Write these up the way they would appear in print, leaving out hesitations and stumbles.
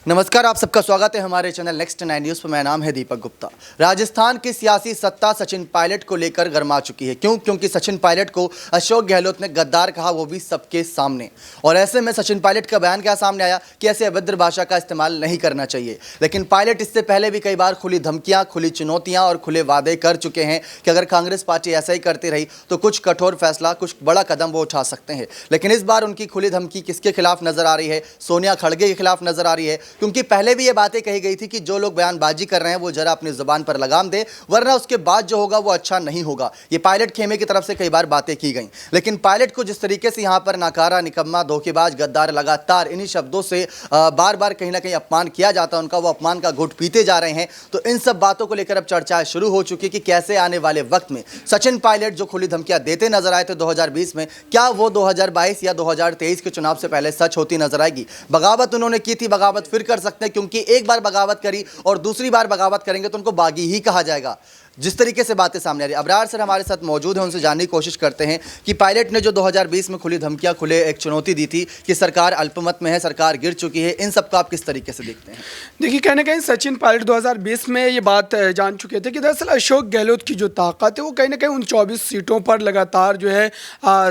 नमस्कार, आप सबका स्वागत है हमारे चैनल नेक्स्ट 9 न्यूज़ पर। मेरा नाम है दीपक गुप्ता। राजस्थान की सियासी सत्ता सचिन पायलट को लेकर गरमा चुकी है। क्योंकि सचिन पायलट को अशोक गहलोत ने गद्दार कहा, वो भी सबके सामने। और ऐसे में सचिन पायलट का बयान क्या सामने आया कि ऐसे अभद्र भाषा का इस्तेमाल नहीं करना चाहिए। लेकिन पायलट इससे पहले भी कई बार खुली धमकियां, खुली चुनौतियां और खुले वादे कर चुके हैं कि अगर कांग्रेस पार्टी ऐसा ही करती रही तो कुछ कठोर फैसला, कुछ बड़ा कदम वो उठा सकते हैं। लेकिन इस बार उनकी खुली धमकी किसके खिलाफ नजर आ रही है? सोनिया खड़गे के खिलाफ नजर आ रही है। क्योंकि पहले भी ये बातें कही गई थी कि जो लोग बयानबाजी कर रहे हैं वो जरा अपनी जुबान पर लगाम दे, वरना उसके बाद जो होगा वो अच्छा नहीं होगा। ये पायलट खेमे की तरफ से कई बार बातें की गई। लेकिन पायलट को जिस तरीके से यहां पर नाकारा, निकम्मा, धोखेबाज, गद्दार लगातार इन्हीं शब्दों से बार बार कहीं ना कहीं अपमान किया जाता है, उनका वो अपमान का घुट पीते जा रहे हैं। तो इन सब बातों को लेकर अब चर्चाएं शुरू हो चुकी कि कैसे आने वाले वक्त में सचिन पायलट जो खुली धमकियां देते नजर आए थे 2020 में, क्या वो 2022 या 2023 के चुनाव से पहले सच होती नजर आएगी? बगावत उन्होंने की थी, बगावत फिर कर सकते हैं, क्योंकि एक बार बगावत करी और दूसरी बार बगावत करेंगे तो उनको बागी ही कहा जाएगा। जिस तरीके से बातें सामने आ रही। अबरार सर हमारे साथ मौजूद हैं, उनसे जानने की कोशिश करते हैं कि पायलट ने जो 2020 में खुली धमकियां, खुले एक चुनौती दी थी कि सरकार अल्पमत में है, सरकार गिर चुकी है, इन सब को आप किस तरीके से देखते हैं? देखिए, कहीं ना कहीं सचिन पायलट 2020 में ये बात जान चुके थे कि दरअसल अशोक गहलोत की जो ताकत है वो कहीं ना कहीं उन 24 सीटों पर लगातार जो है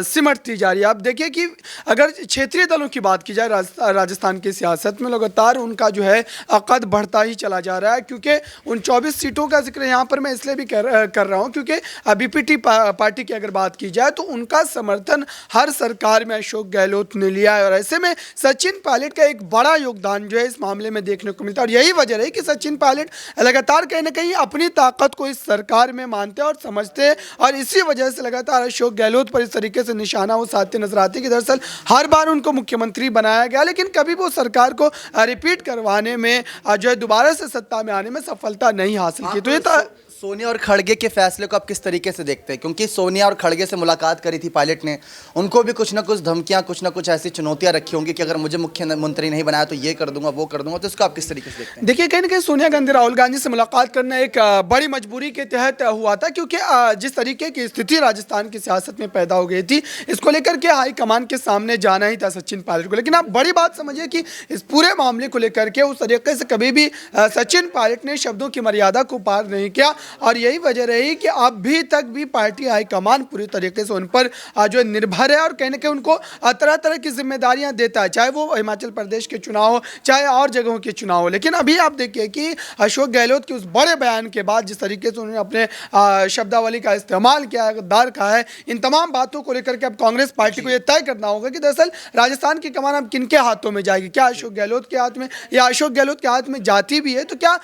सिमटती जा रही है। आप देखिए कि अगर क्षेत्रीय दलों की बात की जाए राजस्थान की सियासत में, लगातार उनका जो है कद बढ़ता ही चला जा रहा है। क्योंकि उन 24 सीटों का जिक्र यहाँ पर मैं इसलिए भी कर रहा हूं क्योंकि बीपीटी पार्टी की अगर बात की जाए तो उनका समर्थन हर सरकार में अशोक गहलोत ने लिया है। और ऐसे में सचिन पायलट का एक बड़ा योगदान जो है इस मामले में देखने को मिलता है। और यही वजह है कि सचिन पायलट लगातार कहीं ना कहीं अपनी ताकत को इस सरकार में मानते हैं और समझते हैं। और इसी वजह से लगातार अशोक गहलोत पर इस तरीके से निशाना वो साधते नजर आते हैं कि दरअसल हर बार उनको मुख्यमंत्री बनाया गया, लेकिन कभी वो सरकार को रिपीट करवाने में जो है दोबारा से सत्ता में आने में सफलता नहीं हासिल की। तो ये सोनिया और खड़गे के फैसले को आप किस तरीके से देखते हैं? क्योंकि सोनिया और खड़गे से मुलाकात करी थी पायलट ने, उनको भी कुछ ना कुछ धमकियां, कुछ ना कुछ ऐसी चुनौतियां रखी होंगी कि अगर मुझे मुख्यमंत्री नहीं बनाया तो ये कर दूंगा, वो कर दूंगा। तो इसको आप किस तरीके से देखते हैं? देखिए, कहीं ना कहीं सोनिया गांधी राहुल गांधी से मुलाकात करना एक बड़ी मजबूरी के तहत हुआ था। क्योंकि जिस तरीके की स्थिति राजस्थान की सियासत में पैदा हो गई थी, इसको लेकर के हाईकमान के सामने जाना ही था सचिन पायलट को। लेकिन आप बड़ी बात समझिए कि इस पूरे मामले को लेकर के उस तरीके से कभी भी सचिन पायलट ने शब्दों की मर्यादा को पार नहीं किया। और यही वजह रही कि अभी तक भी पार्टी हाईकमान पूरी तरीके से उन पर जो है निर्भर है और कहीं ना कहीं उनको तरह तरह की जिम्मेदारियां देता है, चाहे वो हिमाचल प्रदेश के चुनाव हो, चाहे और जगहों के चुनाव हो। लेकिन अभी आप देखिए कि अशोक गहलोत के उस बड़े बयान के बाद जिस तरीके से उन्होंने अपने शब्दावली का इस्तेमाल किया है, गद्दार कहा है, इन तमाम बातों को लेकर के अब कांग्रेस पार्टी को यह तय करना होगा कि दरअसल राजस्थान की कमान अब किनके हाथों में जाएगी। क्या अशोक गहलोत के हाथ में, या अशोक गहलोत के हाथ में जाती भी है तो क्या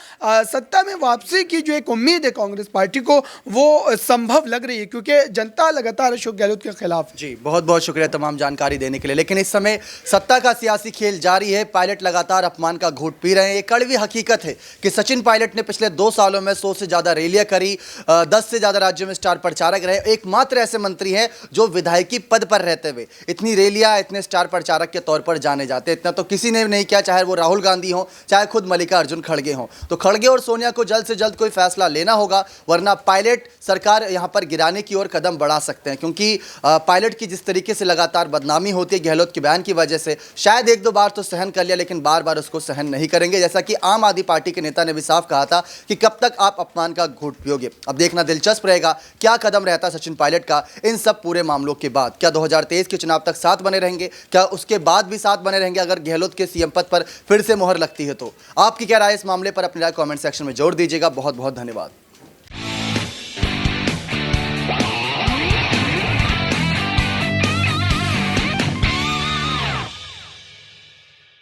सत्ता में वापसी की जो एक उम्मीद है कांग्रेस पार्टी को वो संभव लग रही है? क्योंकि जनता लगातार अशोक गहलोत के खिलाफ। जी, बहुत बहुत शुक्रिया तमाम जानकारी देने के लिए। लेकिन इस समय सत्ता का सियासी खेल जारी है, पायलट लगातार अपमान का घूंट पी रहे हैं। ये कड़वी हकीकत है कि सचिन पायलट ने पिछले 2 सालों में 100 से ज्यादा रैलियां करी, 10 से ज्यादा राज्यों में स्टार प्रचारक रहे। एकमात्र ऐसे मंत्री हैं जो विधायकी पद पर रहते हुए इतनी रैलियां, इतने स्टार प्रचारक के तौर पर जाने जाते। इतना तो किसी ने नहीं किया, चाहे वो राहुल गांधी हो, चाहे खुद मल्लिकार्जुन खड़गे हो। तो खड़गे और सोनिया को जल्द से जल्द कोई फैसला लेना होगा, वरना पायलट सरकार यहां पर गिराने की ओर कदम बढ़ा सकते हैं। क्योंकि पायलट की जिस तरीके से लगातार बदनामी होती है गहलोत के बयान की वजह से, शायद 1-2 बार तो सहन कर लिया, लेकिन बार बार उसको सहन नहीं करेंगे। जैसा कि आम आदमी पार्टी के नेता ने भी साफ कहा था कि कब तक आप अपमान का घूंट पियोगे। अब देखना दिलचस्प रहेगा क्या कदम रहता सचिन पायलट का इन सब पूरे मामलों के बाद। क्या 2023 के चुनाव तक साथ बने रहेंगे? क्या उसके बाद भी साथ बने रहेंगे अगर गहलोत के सीएम पद पर फिर से मोहर लगती है? तो आपकी क्या राय इस मामले पर? अपनी राय कमेंट सेक्शन में जोड़ दीजिएगा। बहुत बहुत धन्यवाद।